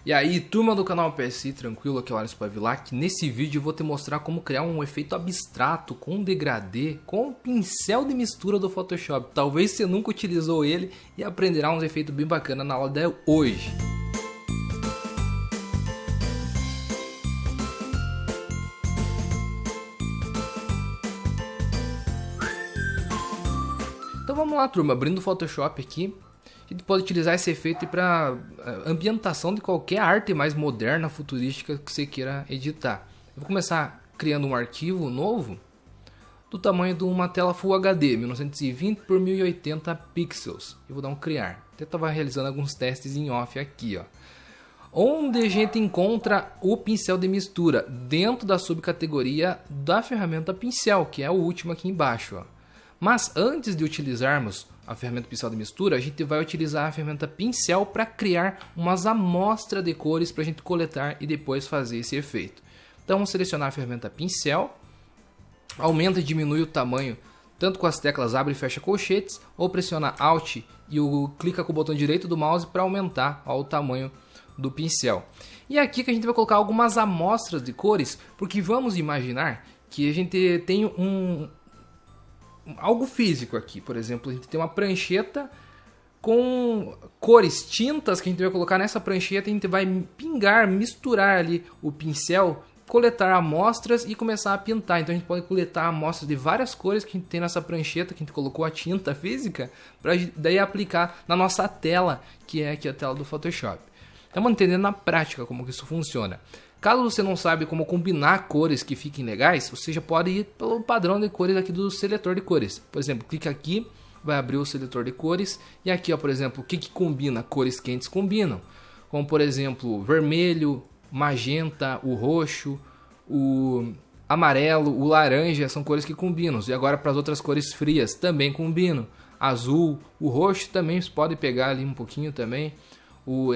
E aí, turma do canal PSI, tranquilo? Aqui é o Alisson Pavilac. Nesse vídeo eu vou te mostrar como criar um efeito abstrato com degradê com o pincel de mistura do Photoshop. Talvez você nunca utilizou ele e aprenderá uns efeitos bem bacanas na aula de hoje. Então vamos lá, turma, abrindo o Photoshop aqui. A gente pode utilizar esse efeito para ambientação de qualquer arte mais moderna, futurística que você queira editar. Eu vou começar criando um arquivo novo do tamanho de uma tela Full HD, 1920 por 1080 pixels. Eu vou dar um criar. Até estava realizando alguns testes em off aqui, ó. Onde a gente encontra o pincel de mistura dentro da subcategoria da ferramenta pincel, que é o último aqui embaixo, ó. Mas antes de utilizarmos a ferramenta pincel de mistura, a gente vai utilizar a ferramenta pincel para criar umas amostras de cores para a gente coletar e depois fazer esse efeito. Então vamos selecionar a ferramenta pincel, aumenta e diminui o tamanho tanto com as teclas abre e fecha colchetes, ou pressiona Alt e clica com o botão direito do mouse para aumentar o tamanho do pincel. E aqui que a gente vai colocar algumas amostras de cores, porque vamos imaginar que a gente tem algo físico aqui. Por exemplo, a gente tem uma prancheta com cores, tintas que a gente vai colocar nessa prancheta. A gente vai pingar, misturar ali o pincel, coletar amostras e começar a pintar. Então a gente pode coletar amostras de várias cores que a gente tem nessa prancheta, que a gente colocou a tinta física, para daí aplicar na nossa tela, que é aqui a tela do Photoshop. Estamos entendendo na prática como que isso funciona. Caso você não sabe como combinar cores que fiquem legais, você já pode ir pelo padrão de cores aqui do seletor de cores. Por exemplo, clica aqui, vai abrir o seletor de cores. E aqui, ó, por exemplo, o que combina? Cores quentes combinam. Como, por exemplo, vermelho, magenta, o roxo, o amarelo, o laranja, são cores que combinam. E agora para as outras cores frias também combinam. Azul, o roxo também você pode pegar ali um pouquinho também.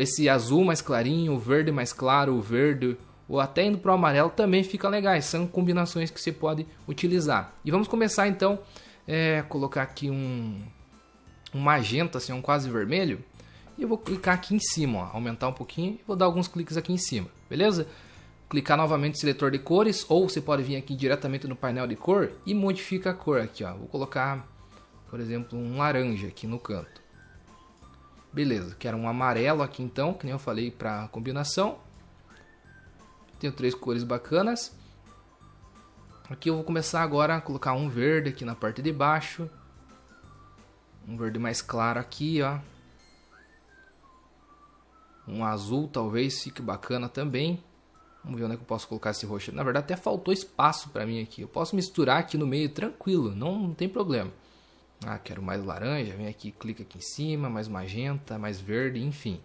Esse azul mais clarinho, o verde mais claro, o verde, ou até indo para o amarelo também fica legais. São combinações que você pode utilizar. E vamos começar então colocar aqui um magenta, assim, um quase vermelho. E eu vou clicar aqui em cima, ó, aumentar um pouquinho e vou dar alguns cliques aqui em cima, beleza? Clicar novamente no seletor de cores, ou você pode vir aqui diretamente no painel de cor e modifica a cor aqui, ó. Vou colocar, por exemplo, um laranja aqui no canto. Beleza, quero um amarelo aqui então, que nem eu falei para combinação. Tenho três cores bacanas. Aqui eu vou começar agora a colocar um verde aqui na parte de baixo. Um verde mais claro aqui, ó. Um azul talvez fique bacana também. Vamos ver onde é que eu posso colocar esse roxo. Na verdade até faltou espaço para mim aqui. Eu posso misturar aqui no meio tranquilo, não tem problema. Quero mais laranja, vem aqui, clica aqui em cima, mais magenta, mais verde, enfim.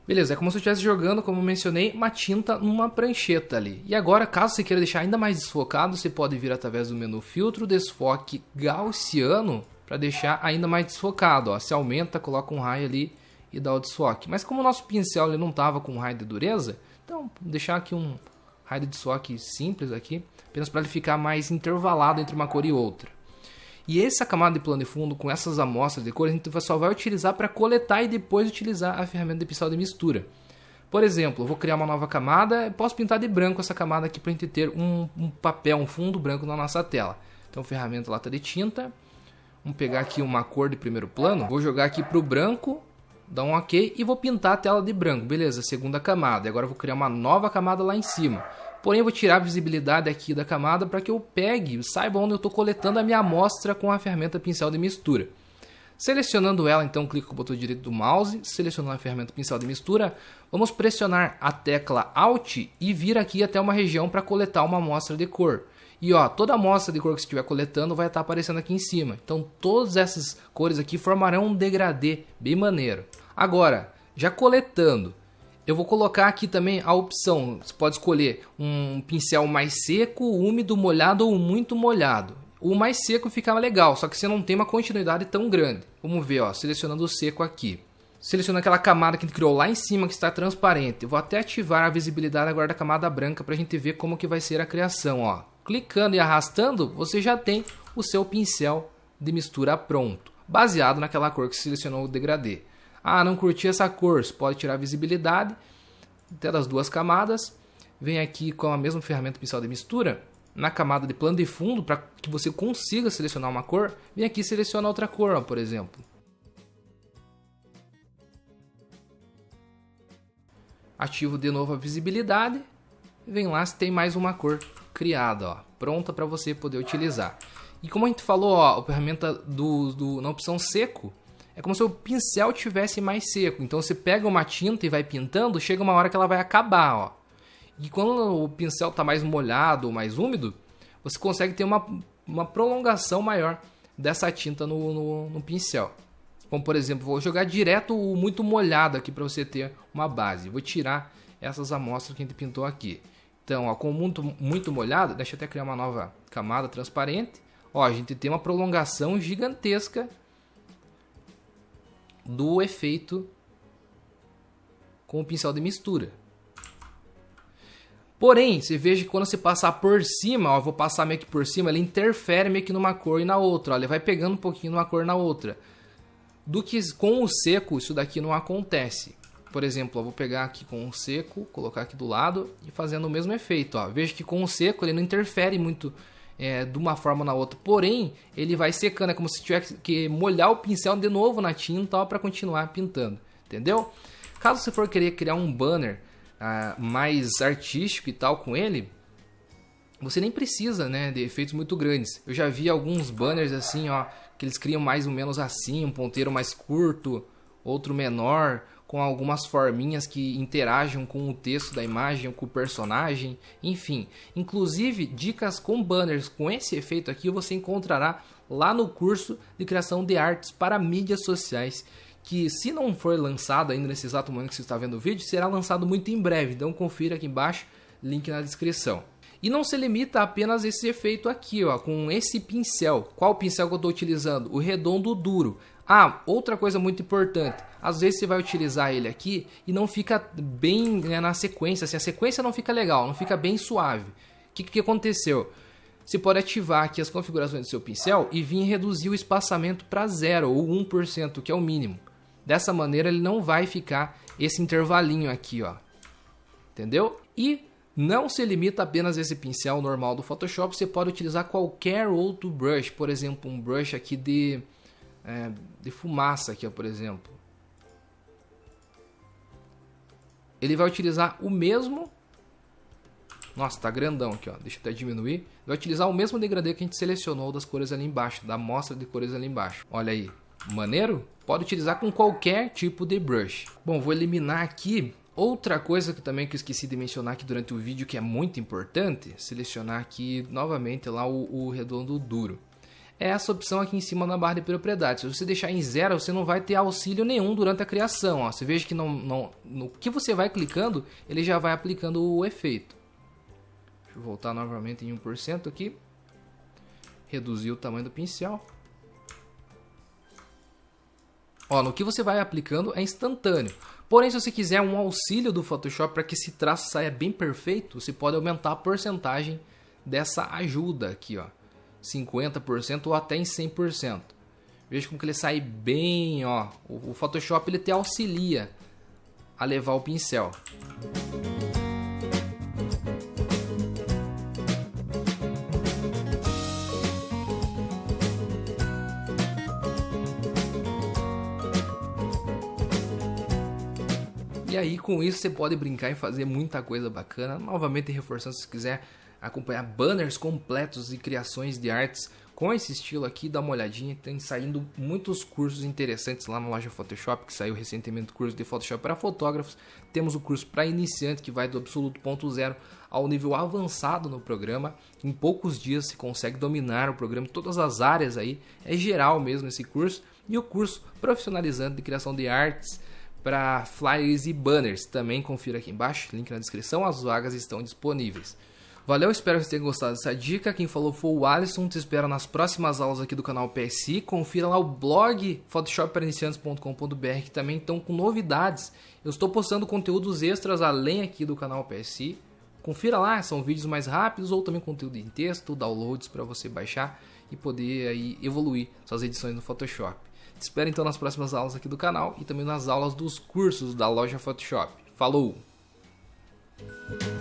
Beleza, é como se eu estivesse jogando, como eu mencionei, uma tinta numa prancheta ali. E agora, caso você queira deixar ainda mais desfocado, você pode vir através do menu Filtro, Desfoque Gaussiano, para deixar ainda mais desfocado. Ó. Se aumenta, coloca um raio ali e dá o desfoque. Mas como o nosso pincel ele não estava com um raio de dureza, então deixar aqui um raio de desfoque simples aqui, apenas para ele ficar mais intervalado entre uma cor e outra. E essa camada de plano de fundo com essas amostras de cor a gente só vai utilizar para coletar e depois utilizar a ferramenta de pincel de mistura. Por exemplo, eu vou criar uma nova camada, posso pintar de branco essa camada aqui para a gente ter um papel, um fundo branco na nossa tela. Então ferramenta lata de tinta, vamos pegar aqui uma cor de primeiro plano, vou jogar aqui para o branco, dar um ok e vou pintar a tela de branco, beleza, segunda camada. E agora eu vou criar uma nova camada lá em cima. Porém, eu vou tirar a visibilidade aqui da camada para que eu pegue, saiba onde eu estou coletando a minha amostra com a ferramenta pincel de mistura. Selecionando ela, então, clico com o botão direito do mouse, selecionando a ferramenta pincel de mistura, vamos pressionar a tecla Alt e vir aqui até uma região para coletar uma amostra de cor. E ó, toda amostra de cor que você estiver coletando vai estar aparecendo aqui em cima. Então, todas essas cores aqui formarão um degradê bem maneiro. Agora, já coletando, eu vou colocar aqui também a opção, você pode escolher um pincel mais seco, úmido, molhado ou muito molhado. O mais seco fica legal, só que você não tem uma continuidade tão grande. Vamos ver, ó, selecionando o seco aqui. Selecionando aquela camada que a gente criou lá em cima que está transparente. Eu vou até ativar a visibilidade agora da camada branca para a gente ver como que vai ser a criação. Ó. Clicando e arrastando, você já tem o seu pincel de mistura pronto, baseado naquela cor que você selecionou o degradê. Não curti essa cor, você pode tirar a visibilidade até das duas camadas. Vem aqui com a mesma ferramenta pincel de mistura. Na camada de plano de fundo, para que você consiga selecionar uma cor, vem aqui e seleciona outra cor, ó, por exemplo. Ativo de novo a visibilidade. Vem lá se tem mais uma cor criada, ó, pronta para você poder utilizar. E como a gente falou, ó, a ferramenta na opção seco, é como se o pincel tivesse mais seco. Então você pega uma tinta e vai pintando, chega uma hora que ela vai acabar, ó. E quando o pincel está mais molhado ou mais úmido, você consegue ter uma prolongação maior dessa tinta no pincel. Como por exemplo, vou jogar direto o muito molhado aqui para você ter uma base. Vou tirar essas amostras que a gente pintou aqui. Então, ó, com muito molhado, deixa eu até criar uma nova camada transparente. Ó, a gente tem uma prolongação gigantesca do efeito com o pincel de mistura. Porém, você veja que quando você passar por cima, ó, eu vou passar meio que por cima, ele interfere meio que numa cor e na outra. Ó, ele vai pegando um pouquinho numa cor e na outra. Do que com o seco, isso daqui não acontece. Por exemplo, eu vou pegar aqui com o seco, colocar aqui do lado e fazendo o mesmo efeito. Ó. Veja que com o seco ele não interfere muito de uma forma ou na outra. Porém, ele vai secando. É como se tivesse que molhar o pincel de novo na tinta para continuar pintando. Entendeu? Caso você for querer criar um banner mais artístico e tal com ele, você nem precisa, né, de efeitos muito grandes. Eu já vi alguns banners assim, ó, que eles criam mais ou menos assim, um ponteiro mais curto, outro menor, com algumas forminhas que interagem com o texto da imagem, com o personagem, enfim. Inclusive, dicas com banners com esse efeito aqui você encontrará lá no curso de criação de artes para mídias sociais, que se não for lançado ainda nesse exato momento que você está vendo o vídeo, será lançado muito em breve. Então confira aqui embaixo, link na descrição. E não se limita a apenas esse efeito aqui, ó, com esse pincel. Qual pincel que eu estou utilizando? O redondo duro. Ah, outra coisa muito importante. Às vezes você vai utilizar ele aqui e não fica bem, né, na sequência. Assim, a sequência não fica legal, não fica bem suave. O que aconteceu? Você pode ativar aqui as configurações do seu pincel e vir reduzir o espaçamento para 0 ou 1%, que é o mínimo. Dessa maneira ele não vai ficar esse intervalinho aqui, ó. Entendeu? E não se limita apenas a esse pincel normal do Photoshop, você pode utilizar qualquer outro brush, por exemplo, um brush aqui de fumaça, aqui, ó, por exemplo. Ele vai utilizar o mesmo... Nossa, tá grandão aqui, ó. Deixa eu até diminuir. Vai utilizar o mesmo degradê que a gente selecionou das cores ali embaixo, da amostra de cores ali embaixo. Olha aí, maneiro? Pode utilizar com qualquer tipo de brush. Bom, vou eliminar aqui. Outra coisa que também que eu esqueci de mencionar aqui durante o vídeo, que é muito importante, selecionar aqui novamente lá o redondo duro. É essa opção aqui em cima na barra de propriedades. Se você deixar em 0, você não vai ter auxílio nenhum durante a criação. Ó. Você veja que no que você vai clicando, ele já vai aplicando o efeito. Deixa eu voltar novamente em 1% aqui. Reduzir o tamanho do pincel. Ó, no que você vai aplicando é instantâneo. Porém, se você quiser um auxílio do Photoshop para que esse traço saia bem perfeito, você pode aumentar a porcentagem dessa ajuda aqui, ó, 50% ou até em 100%. Veja como que ele sai bem, ó. O Photoshop ele te auxilia a levar o pincel. E aí com isso você pode brincar e fazer muita coisa bacana. Novamente reforçando, se quiser acompanhar banners completos e criações de artes com esse estilo aqui, dá uma olhadinha. Tem saindo muitos cursos interessantes lá na loja Photoshop, que saiu recentemente o curso de Photoshop para fotógrafos. Temos o curso para iniciante, que vai do absoluto ponto zero ao nível avançado no programa. Em poucos dias você consegue dominar o programa, todas as áreas aí, é geral mesmo esse curso. E o curso profissionalizante de criação de artes para flyers e banners, também confira aqui embaixo, link na descrição, as vagas estão disponíveis. Valeu, espero que você tenha gostado dessa dica. Quem falou foi o Alisson, te espero nas próximas aulas aqui do canal PSI. Confira lá o blog photoshoppariniciantes.com.br, que também estão com novidades. Eu estou postando conteúdos extras além aqui do canal PSI. Confira lá, são vídeos mais rápidos ou também conteúdo em texto, downloads para você baixar e poder aí evoluir suas edições no Photoshop. Te espero então nas próximas aulas aqui do canal e também nas aulas dos cursos da loja Photoshop. Falou! Tchau.